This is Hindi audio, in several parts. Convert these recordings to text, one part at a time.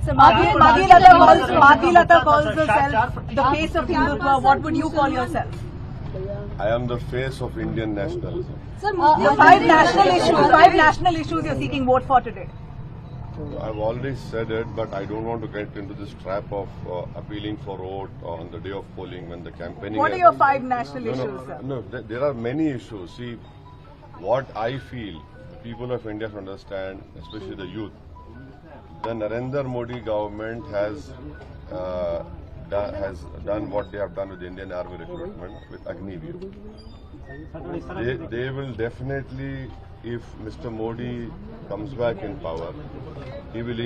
So Madhvi Lata calls herself the face of Hindutva. What would you call yourself? I am the face of Indian nationalism. Sir, five national issues you're seeking vote for today. I've already said it, but I don't want to get into this trap of appealing for vote on the day of polling when the campaigning. What are your five national issues, sir? No, there are many issues. See, what I feel people of India should understand, especially the youth, the Narendra Modi government has done what they have done with the Indian Army recruitment with Agniveer. They will definitely, if Mr. Modi comes back in power, he will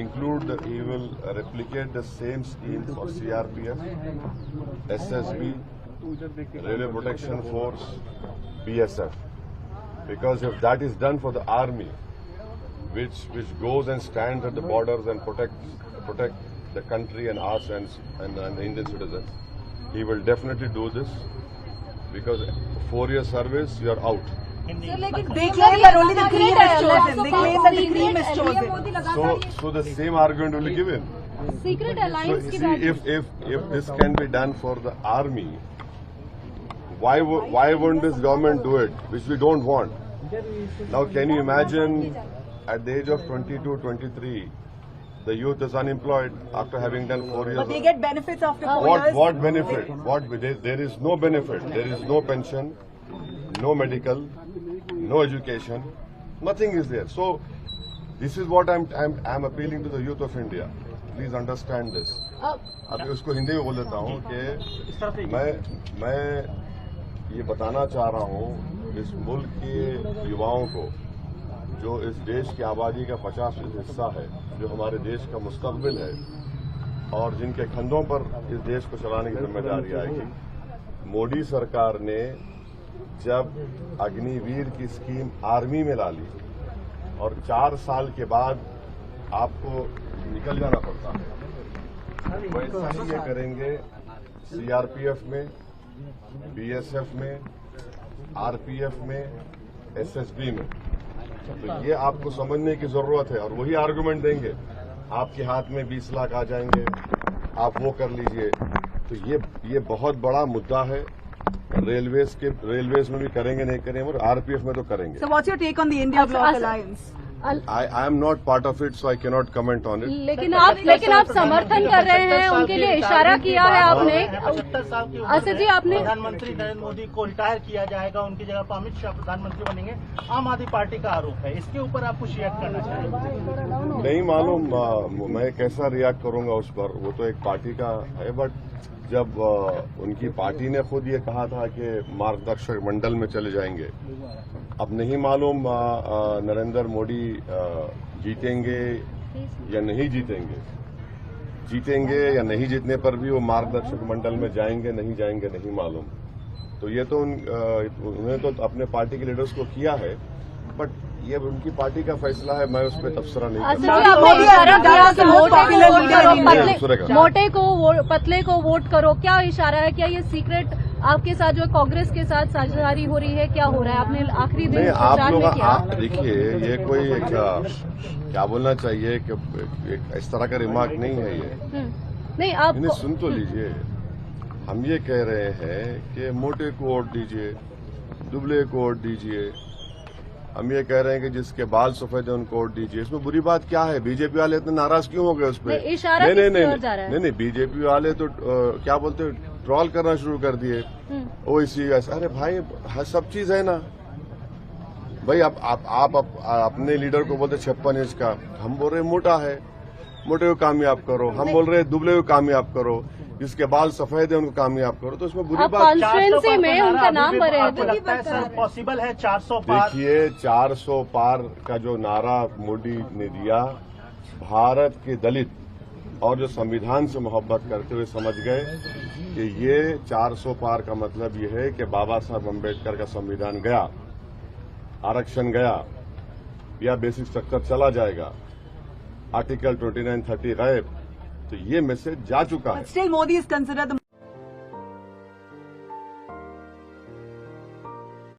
replicate the same scheme for CRPF, SSB, Railway Protection Force, BSF. Because if that is done for the army, which goes and stands at the borders and protect the country and us and the Indian citizens, he will definitely do this. Because 4-year service, you are out. They claim that only the cream is chosen. They claim that the cream is chosen. So the same argument will be given. Secret alliance. So see, if this can be done for the army, why won't this government do it, which we don't want? Now, can you imagine at the age of 22, 23, the youth is unemployed after having done 4 years? But they get benefits after 4 years. What benefit? There is no benefit. There is no pension, no medical, no education. Nothing is there. So, this is what I'm appealing to the youth of India. Please understand this. अभी उसको हिंदी में बोल देता हूँ कि मैं ये बताना चाह रहा हूँ इस मुल्क के युवाओं को, जो इस देश की आबादी का 50% हिस्सा है, जो हमारे देश का मुस्तकबिल है और जिनके कंधों पर इस देश को चलाने की जिम्मेदारी आएगी। मोदी सरकार ने जब अग्निवीर की स्कीम आर्मी में ला ली और 4 साल के बाद आपको निकल जाना पड़ता है, वैसा ही ये करेंगे सीआरपीएफ में, बीएसएफ में, आरपीएफ में, एसएसबी में। तो ये आपको समझने की जरूरत है और वही आर्गुमेंट देंगे। आपके हाथ में 20 लाख आ जाएंगे, आप वो कर लीजिए। तो ये बहुत बड़ा मुद्दा है। रेलवेज में भी करेंगे, नहीं करेंगे, और आरपीएफ में तो करेंगे। So what's your take on the India Bloc Alliance? I am not part of it, so I cannot comment on it. लेकिन आप समर्थन कर रहे हैं, उनके लिए इशारा किया है आपने। 75 साल की असद जी, आपने प्रधानमंत्री नरेंद्र मोदी को रिटायर किया जाएगा, उनकी जगह पर अमित शाह प्रधानमंत्री बनेंगे, आम आदमी पार्टी का आरोप है। इसके ऊपर आप कुछ रिएक्ट करना चाहेंगे? नहीं मालूम मैं कैसा रिएक्ट करूंगा उस पर, वो तो एक पार्टी का है। बट जब उनकी पार्टी ने खुद ये कहा था कि मार्गदर्शक मंडल में चले जाएंगे, अब नहीं मालूम नरेंद्र मोदी जीतेंगे या नहीं जीतेंगे। जीतेंगे या नहीं जीतने पर भी वो मार्गदर्शक मंडल में जाएंगे नहीं जाएंगे नहीं मालूम। तो ये तो उन्होंने तो अपने पार्टी के लीडर्स को किया है, बट ये उनकी पार्टी का फैसला है, मैं उस पर तबसरा नहीं करूंगा। पतले को वोट करो, क्या इशारा है? क्या ये सीक्रेट आपके साथ जो कांग्रेस के साथ साझेदारी हो रही है, क्या हो रहा है? आपने आखिरी दिन आप लोग देखिए, ये कोई क्या बोलना चाहिए कि इस तरह का रिमार्क नहीं है ये। नहीं, आप सुन तो लीजिए। हम ये कह रहे हैं कि मोटे को वोट दीजिए, दुबले को वोट दीजिए। हम ये कह रहे हैं कि जिसके बाल सफेद है उनको वोट दीजिए। इसमें बुरी बात क्या है? बीजेपी वाले इतने नाराज क्यों हो गए उस पर? नहीं, बीजेपी वाले तो क्या बोलते, ट्रोल करना शुरू कर दिए। ओईसी, अरे भाई सब चीज है ना भाई। आप अपने लीडर को बोलते 56 इंच का, हम बोल रहे मोटा है, मोटे को कामयाब करो। हम बोल रहे दुबले को कामयाब करो, जिसके बाल सफेद है उनको कामयाब करो। तो इसमें बुरी बात कॉन्स्टिट्यूएंसी में उनका नाम पॉसिबल है 400 पार। देखिए, 400 पार का जो नारा मोदी ने दिया, भारत के दलित और जो संविधान से मोहब्बत करते हुए समझ गए कि ये 400 पार का मतलब ये है कि बाबा साहब अम्बेडकर का संविधान गया, आरक्षण गया, या बेसिक स्ट्रक्चर चला जाएगा, आर्टिकल 29, 30 गायब। तो ये मैसेज जा चुका है। But still Modi is considered the